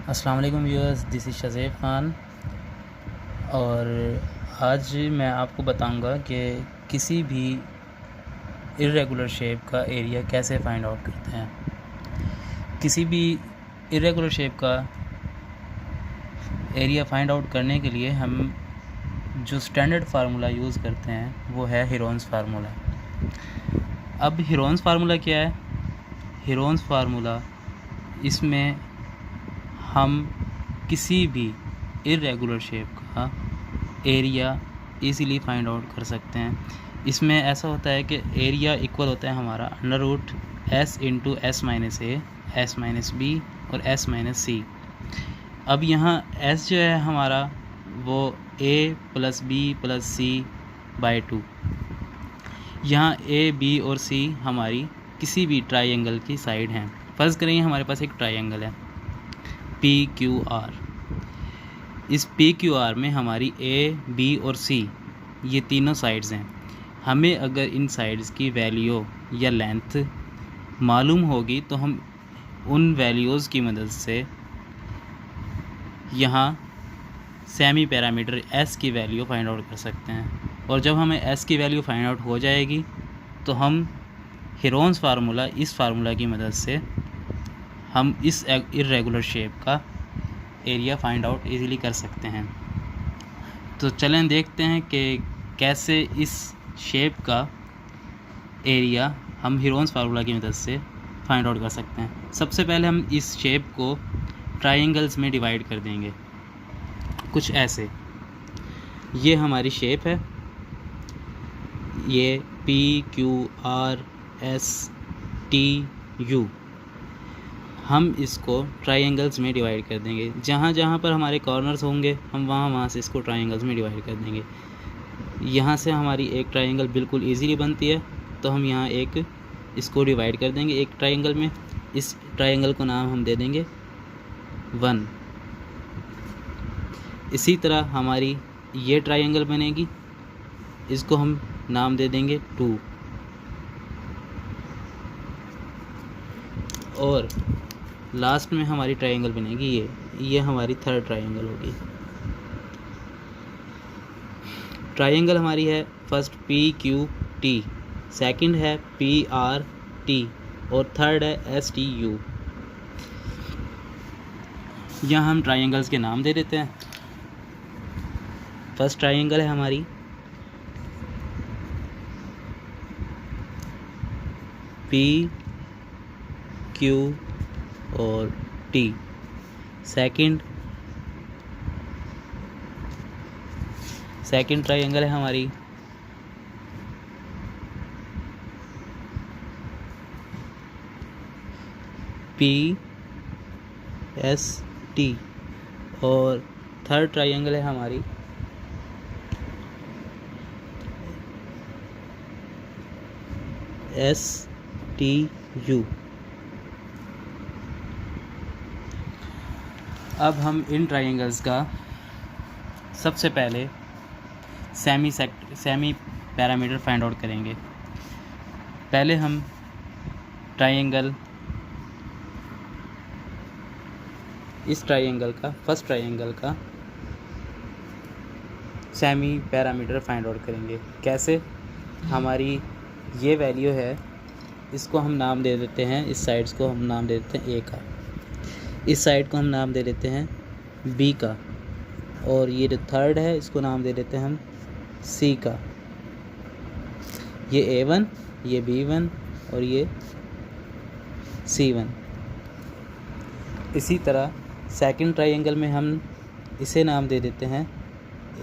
अस्सलाम वालेकुम viewers, this is शज़ेब Khan. और आज मैं आपको बताऊंगा कि किसी भी इर्रेगुलर शेप का एरिया कैसे फाइंड आउट करते हैं। किसी भी इर्रेगुलर शेप का एरिया फाइंड आउट करने के लिए हम जो स्टैंडर्ड फार्मूला यूज़ करते हैं वो है हीरोन्स फार्मूला। अब हीरोन्स फार्मूला क्या है? हीरोन्स फार्मूला, इसमें हम किसी भी इर्रेगुलर शेप का एरिया इजीली फाइंड आउट कर सकते हैं। इसमें ऐसा होता है कि एरिया इक्वल होता है हमारा under root S into S minus A, S minus B और एस माइनस सी। अब यहाँ एस जो है हमारा वो A plus B plus C by 2। यहाँ ए बी और सी हमारी किसी भी ट्राइंगल की साइड हैं। फ़र्ज़ करें हमारे पास एक ट्राइंगल है पी क्यू आर। इस पी क्यू आर में हमारी ए बी और सी ये तीनों साइड्स हैं। हमें अगर इन साइड्स की वैल्यू या लेंथ मालूम होगी तो हम उन वैल्यूज़ की मदद से यहाँ सेमी पैरामीटर एस की वैल्यू फाइंड आउट कर सकते हैं। और जब हमें एस की वैल्यू फाइंड आउट हो जाएगी तो हम हीरोन्स फार्मूला, इस फार्मूला की मदद से हम इस इर्रेगुलर शेप का एरिया फाइंड आउट इजीली कर सकते हैं। तो चलें देखते हैं कि कैसे इस शेप का एरिया हम हीरोन्स फार्मूला की मदद से फाइंड आउट कर सकते हैं। सबसे पहले हम इस शेप को ट्राइंगल्स में डिवाइड कर देंगे कुछ ऐसे। ये हमारी शेप है, ये P Q R S T U. हम इसको ट्राइंगल्स में डिवाइड कर देंगे। जहाँ जहाँ पर हमारे कॉर्नर्स होंगे हम वहाँ से इसको ट्राइंगल्स में डिवाइड कर देंगे। यहाँ से हमारी एक ट्राइंगल बिल्कुल इजीली बनती है तो हम यहाँ एक इसको डिवाइड कर देंगे एक ट्राइंगल में। इस ट्राइंगल को नाम हम दे देंगे 1। इसी तरह हमारी ये ट्राइंगल बनेगी, इसको हम नाम दे देंगे 2। और लास्ट में हमारी ट्राइंगल बनेगी ये हमारी थर्ड ट्राइंगल होगी। ट्राइंगल हमारी है first P Q T, second है पी आर टी और थर्ड है एस टी यू। यहाँ हम ट्राइंगल्स के नाम दे देते हैं। फर्स्ट ट्राइंगल है हमारी पी क्यू और टी। सेकंड ट्राइंगल है हमारी पी एस टी और थर्ड ट्राइंगल है हमारी एस टी यू। अब हम इन ट्राइंगल्स का सबसे पहले सेमी पैरामीटर फाइंड आउट करेंगे। पहले हम इस ट्राइंगल का, फर्स्ट ट्राइंगल का सेमी पैरामीटर फाइंड आउट करेंगे। कैसे? हमारी ये वैल्यू है, इसको हम नाम दे देते हैं, इस साइड्स को हम नाम दे देते हैं ए का, इस साइड को हम नाम दे देते हैं बी का, और ये जो थर्ड है इसको नाम दे देते हैं हम सी का। ये A1, ये B1 और ये C1। इसी तरह सेकंड ट्राइंगल में हम इसे नाम दे देते हैं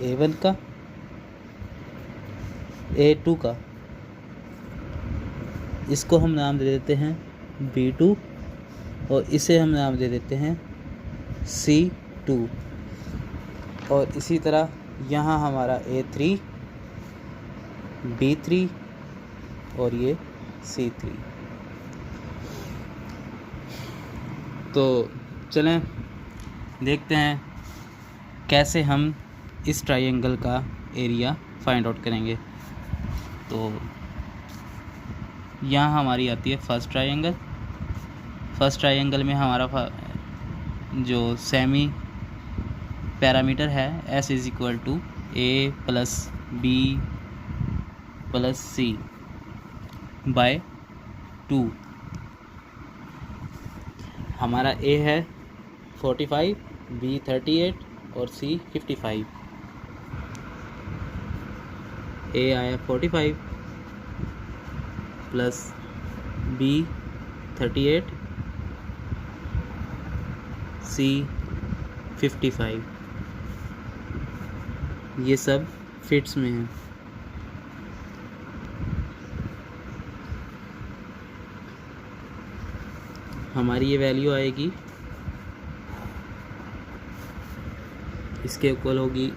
A1 का, A2 का, इसको हम नाम दे देते हैं B2 और इसे हम नाम दे देते हैं C2। और इसी तरह यहाँ हमारा A3, B3 और ये C3। तो चलें देखते हैं कैसे हम इस ट्राइंगल का एरिया फाइंड आउट करेंगे। तो यहाँ हमारी आती है फर्स्ट ट्राइंगल। फर्स्ट ट्राइंगल में हमारा जो सेमी पैरामीटर है S is equal to A plus B plus C by 2। हमारा A है 45, B 38 और C 55। A आया 45 प्लस B 38, C 55। ये सब फिट्स में है। हमारी ये वैल्यू आएगी, इसके इक्वल होगी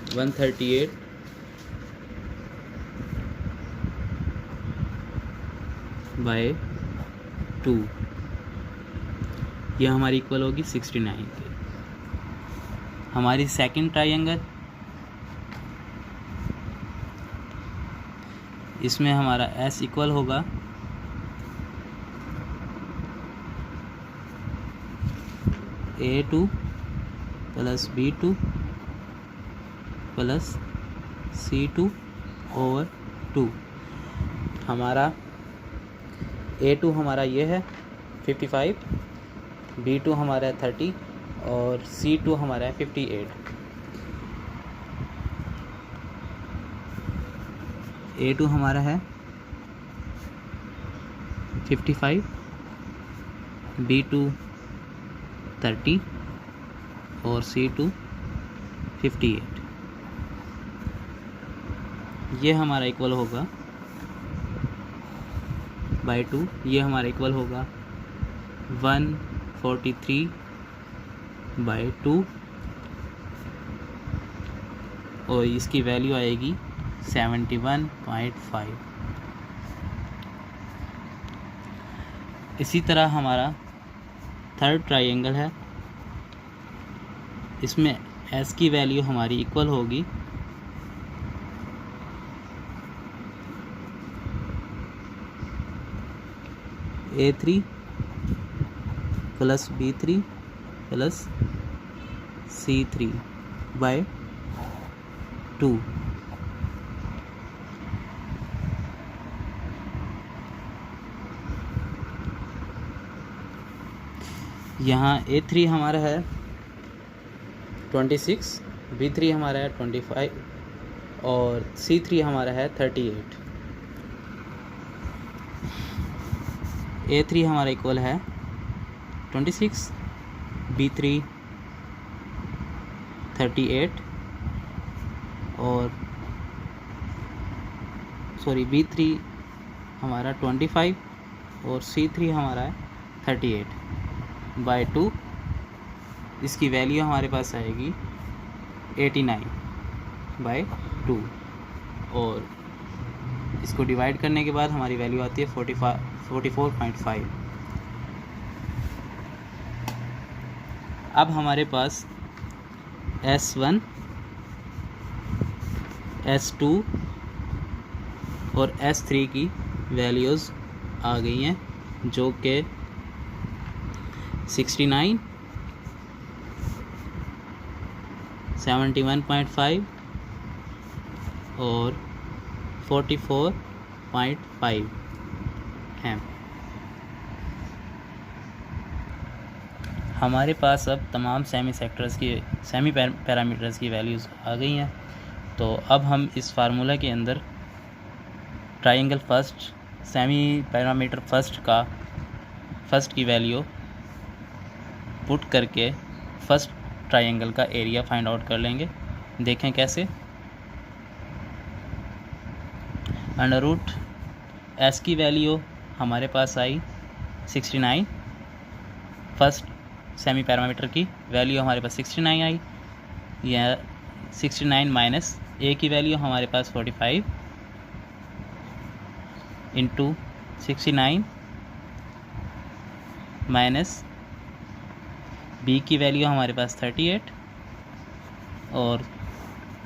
138 बाय 2। यह हमारी इक्वल होगी 69 के। हमारी सेकंड ट्रायंगल, इसमें हमारा S इक्वल होगा A2 plus B2 plus C2 over 2। हमारा A2 हमारा ये है 55, B2 हमारा है 30 और C2 हमारा है 58। A2 हमारा है 55, B2 30 और C2 58। ये हमारा इक्वल होगा बाय 2। ये हमारा इक्वल होगा 143 बाय 2 और इसकी वैल्यू आएगी 71.5। इसी तरह हमारा थर्ड ट्रायंगल है, इसमें S की वैल्यू हमारी इक्वल होगी A3 plus B3 plus C3 bye 2। यहाँ A3 हमारा है 26, B3 हमारा है 25 और C3 हमारा है 38। A3 हमारा इक्वल है 26, B3 38 और B3 हमारा 25 और C3 हमारा है 38 बाय 2। इसकी वैल्यू हमारे पास आएगी 89 बाय 2 और इसको डिवाइड करने के बाद हमारी वैल्यू आती है 44.5। अब हमारे पास S1, S2 और S3 की वैल्यूज़ आ गई हैं, जो कि 69, 71.5 और 44.5 हैं। हमारे पास अब तमाम सेमी पैरामीटर्स की वैल्यूज़ आ गई हैं। तो अब हम इस फार्मूला के अंदर triangle first, semi parameter first की वैल्यू पुट करके फर्स्ट ट्रायंगल का एरिया फाइंड आउट कर लेंगे। देखें कैसे। अंडर रूट S की वैल्यू हमारे पास आई 69, फर्स्ट सेमी पैरामीटर की वैल्यू हमारे पास 69 आई। यह 69 माइनस A की वैल्यू हमारे पास 45 इंटू 69 माइनस B की वैल्यू हमारे पास 38 और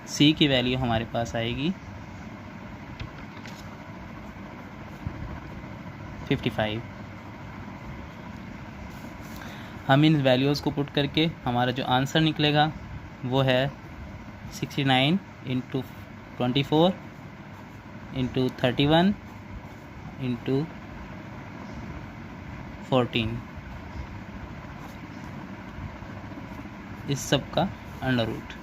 C की वैल्यू हमारे पास आएगी 55। हम इन वैल्यूज़ को पुट करके हमारा जो आंसर निकलेगा वो है 69 इंटू 24 इंटू 31 इंटू 14, इस सब का अंडर रूट।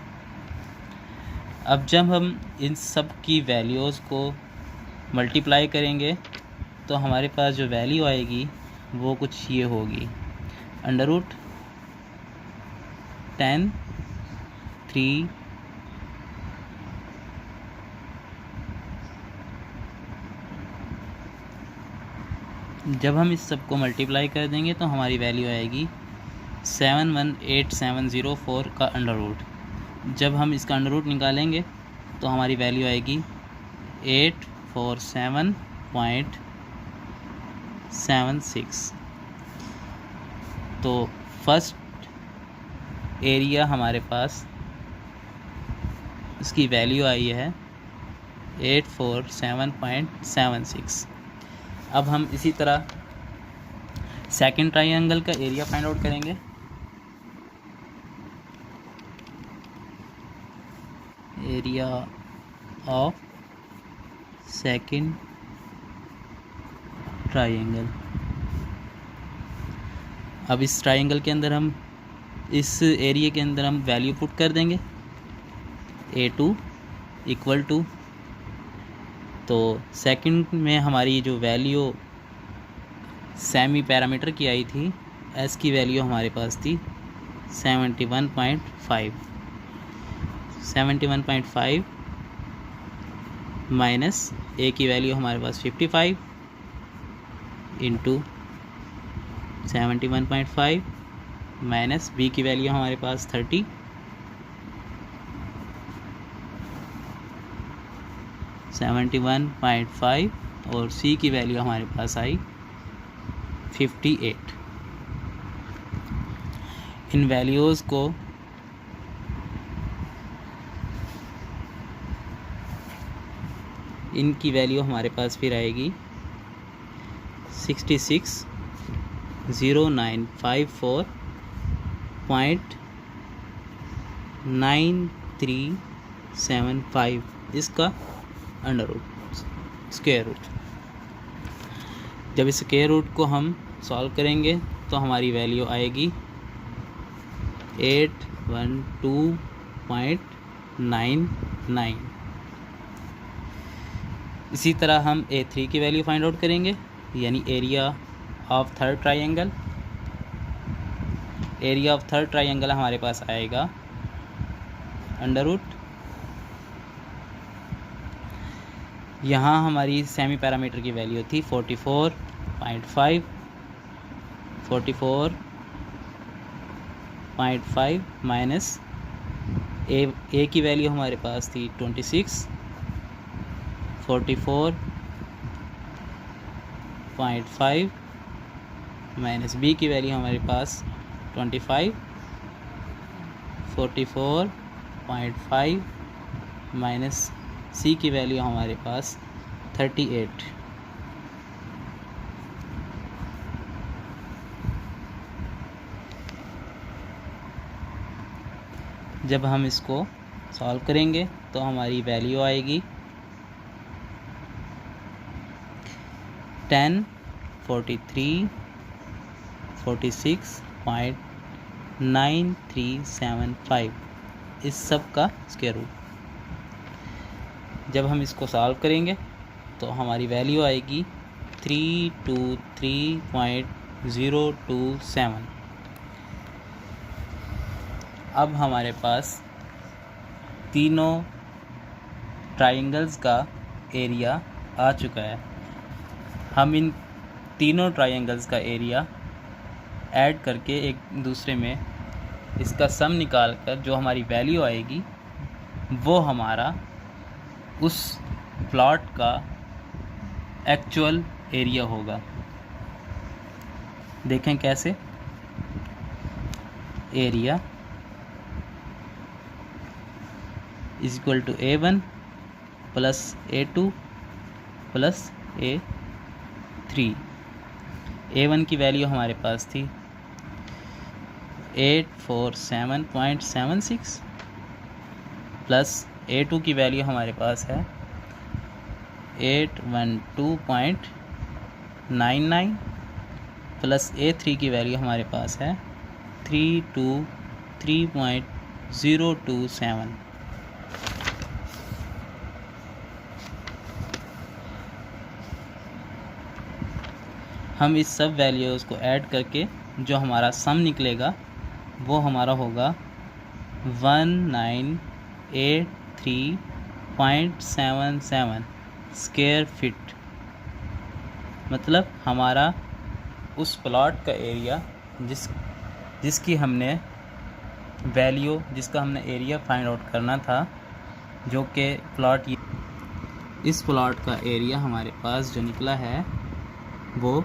अब जब हम इन सब की वैल्यूज़ को मल्टीप्लाई करेंगे तो हमारे पास जो वैल्यू आएगी वो कुछ ये होगी, अंडर रूट 10 3 जब हम इस सब को मल्टीप्लाई कर देंगे तो हमारी वैल्यू आएगी 718704 का अंडर रूट। जब हम इसका अंडर रूट निकालेंगे तो हमारी वैल्यू आएगी 847.76। तो फर्स्ट एरिया हमारे पास इसकी वैल्यू आई है 847.76। अब हम इसी तरह सेकंड ट्रायंगल का एरिया फाइंड आउट करेंगे। Area of second triangle. अब इस ट्रायंगल के अंदर हम इस एरिया के अंदर हम वैल्यू पुट कर देंगे A2 इक्वल टू, तो सेकंड में हमारी जो वैल्यू सेमी पैरामीटर की आई थी, S की वैल्यू हमारे पास थी 71.5 माइनस A की वैल्यू हमारे पास 55 इंटू 71.5 माइनस B की वैल्यू हमारे पास 30 71.5 और C की वैल्यू हमारे पास आई 58। इन वैल्यूज़ को इनकी वैल्यू हमारे पास फिर आएगी 66,094.9375 इसका अंडर रूट स्क्वायर रूट। जब इस स्क्वायर रूट को हम सॉल्व करेंगे तो हमारी वैल्यू आएगी 812.99। इसी तरह हम A3 की वैल्यू फाइंड आउट करेंगे, यानी area of third triangle. Area of third triangle हमारे पास आएगा अंडर रूट, यहाँ हमारी सेमी पैरामीटर की वैल्यू थी 44.5 माइनस ए की वैल्यू हमारे पास थी 26, 44.5 माइनस बी की वैल्यू हमारे पास 25, 44.5 माइनस सी की वैल्यू हमारे पास 38। जब हम इसको सॉल्व करेंगे तो हमारी वैल्यू आएगी 1043.46.9375 इस सब का स्क्वायर रूट। जब हम इसको सॉल्व करेंगे तो हमारी वैल्यू आएगी 323.027। अब हमारे पास तीनों ट्रायंगल्स का एरिया आ चुका है। हम इन तीनों ट्रायंगल्स का एरिया ऐड करके एक दूसरे में इसका सम निकाल कर जो हमारी वैल्यू आएगी वो हमारा उस प्लॉट का एक्चुअल एरिया होगा। देखें कैसे। Area is equal to A1 plus A2 plus A3। A1 की वैल्यू हमारे पास थी 847.76 प्लस A2 की वैल्यू हमारे पास है 812.99 प्लस A3 की वैल्यू हमारे पास है 323.027। हम इस सब वैल्यूज़ को ऐड करके जो हमारा सम निकलेगा वो हमारा होगा 1983.77 स्क्वायर फीट। मतलब हमारा उस प्लॉट का एरिया जिसका हमने एरिया फाइंड आउट करना था, जो कि इस प्लॉट का एरिया हमारे पास जो निकला है वो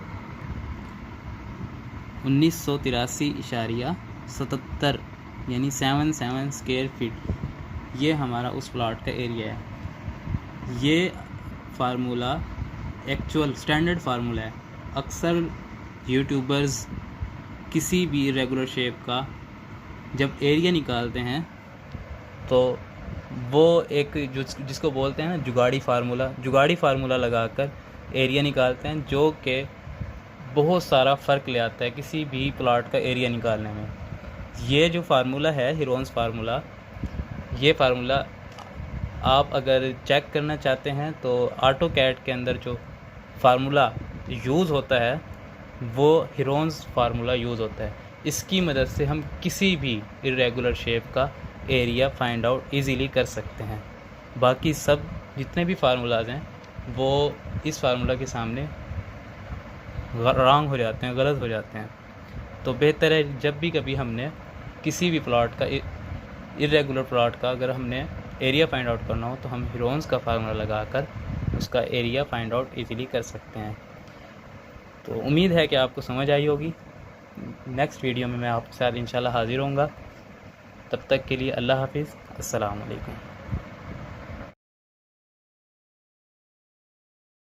1983.77 यानी 77 स्क्वायर फीट। ये हमारा उस प्लॉट का एरिया है। ये फार्मूला एक्चुअल स्टैंडर्ड फार्मूला है। अक्सर यूट्यूबर्स किसी भी रेगुलर शेप का जब एरिया निकालते हैं तो वो एक जिसको बोलते हैं ना जुगाड़ी फार्मूला लगाकर एरिया निकालते हैं, जो कि बहुत सारा फ़र्क ले आता है किसी भी प्लॉट का एरिया निकालने में। ये जो फार्मूला है हीरोन्स फार्मूला, ये फार्मूला आप अगर चेक करना चाहते हैं तो ऑटोकैड के अंदर जो फार्मूला यूज़ होता है वो हीरोन्स फार्मूला यूज़ होता है। इसकी मदद से हम किसी भी इरेगुलर शेप का एरिया फाइंड आउट इजीली कर सकते हैं। बाकी सब जितने भी फार्मूलाज हैं वो इस फार्मूला के सामने रॉन्ग हो जाते हैं, गलत हो जाते हैं। तो बेहतर है जब भी कभी हमने किसी भी प्लॉट का इरेगुलर प्लॉट का अगर हमने एरिया फाइंड आउट करना हो तो हम हीरोन्स का फार्मूला लगाकर उसका एरिया फाइंड आउट इजीली कर सकते हैं। तो उम्मीद है कि आपको समझ आई होगी। नेक्स्ट वीडियो में मैं आपके साथ इंशाल्लाह हाज़िर होऊंगा। तब तक के लिए अल्लाह हाफिज़, अस्सलाम वालेकुम।